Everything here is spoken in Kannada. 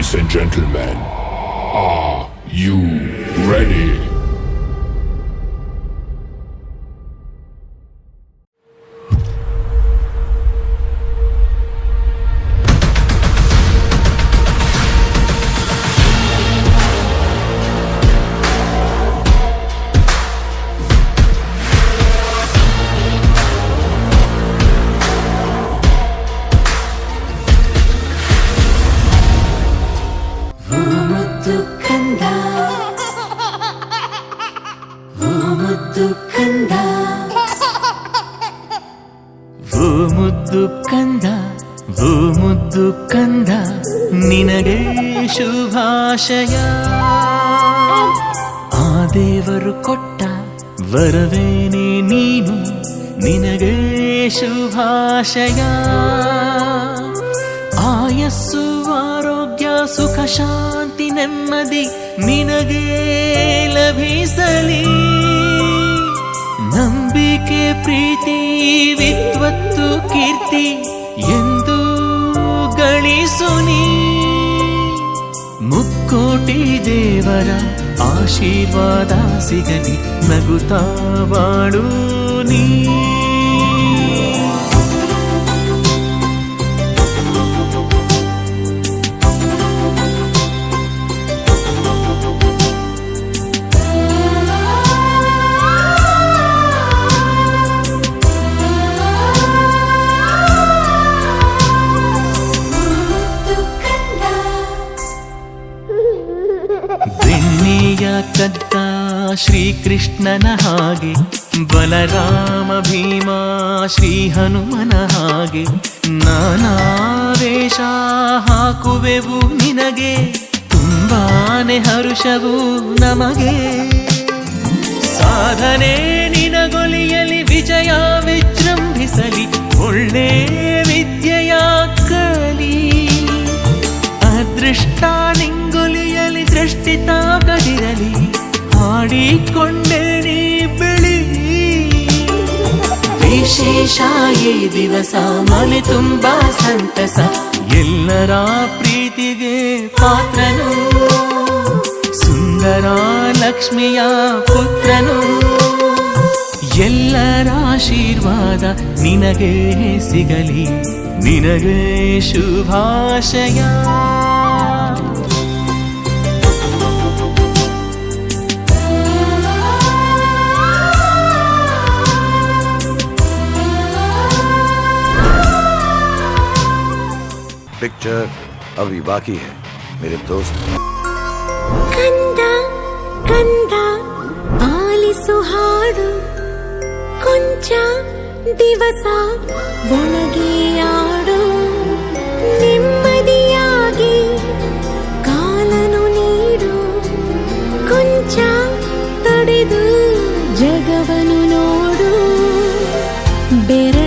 Ladies and gentlemen, are you ready? ಮುದ್ದು ಕಂದ ನಿನಗೆ ಶುಭಾಶಯ. ಆ ದೇವರು ಕೊಟ್ಟ ವರವೇನೆ ನೀನು, ನಿನಗೆ ಶುಭಾಶಯ. ಆಯಸ್ಸು ಆರೋಗ್ಯ ಸುಖ ಶಾಂತಿ ನೆಮ್ಮದಿ ನಿನಗೆ ಲಭಿಸಲಿ. ನಂಬಿಕೆ ಪ್ರೀತಿ ವಿದ್ವತ್ತು ಕೀರ್ತಿ ಎಂದು ಗಳಿಸುನಿ. ಮುಕ್ಕೋಟಿ ದೇವರ ಆಶೀರ್ವಾದ ಸಿಗಲಿ, ನಗುತ್ತಾ ಬಾಳು ನೀ. ಬೆಣ್ಣೆಯ ಕದ್ದ ಶ್ರೀಕೃಷ್ಣನ ಹಾಗೆ, ಬಲರಾಮ ಭೀಮ ಶ್ರೀ ಹನುಮನ ಹಾಗೆ ನಾನಾ ವೇಷ ಹಾಕುವೆವು ನಿನಗೆ, ತುಂಬಾನೆ ಹರುಷವು ನಮಗೆ. ಸಾಧನೆ ನಿನಗೊಲಿಯಲಿ, ವಿಜಯ ವಿಜೃಂಭಿಸಲಿ, ಒಳ್ಳೆ ವಿದ್ಯೆಯ ಕಲಿ. ಅದೃಷ್ಟ ನಿಂಗೊಲಿಯಲಿ, ದೃಷ್ಟಿ ತಾಗದಿರಲಿ, ಹಾಡಿಕೊಂಡೆ ನೀ ಬೆಳಿ. ವಿಶೇಷ ಈ ದಿವಸ ಮನೆ ತುಂಬಾ ಸಂತಸ, ಎಲ್ಲರ ಪ್ರೀತಿಗೆ ಪಾತ್ರನು, ಸುಂದರ ಲಕ್ಷ್ಮಿಯ ಪುತ್ರನು. ಎಲ್ಲರ ಆಶೀರ್ವಾದ ನಿನಗೆ ಸಿಗಲಿ, ನಿನಗೆ ಶುಭಾಶಯ. पिक्चर अभी बाकी है मेरे दोस्त. ಕಂದ ಕಂದ ಆಲಿಸು ಹಾಡು, ಕೊಂಚ ದಿವಸ ಒಳಗೆ ಆಡು. ನೆಮ್ಮದಿಯಾಗಿ ಕಾಲನು ನೀಡು, ಕೊಂಚ ತಡೆದು ಜಗವನ್ನು ನೋಡು. ಬೇರೆ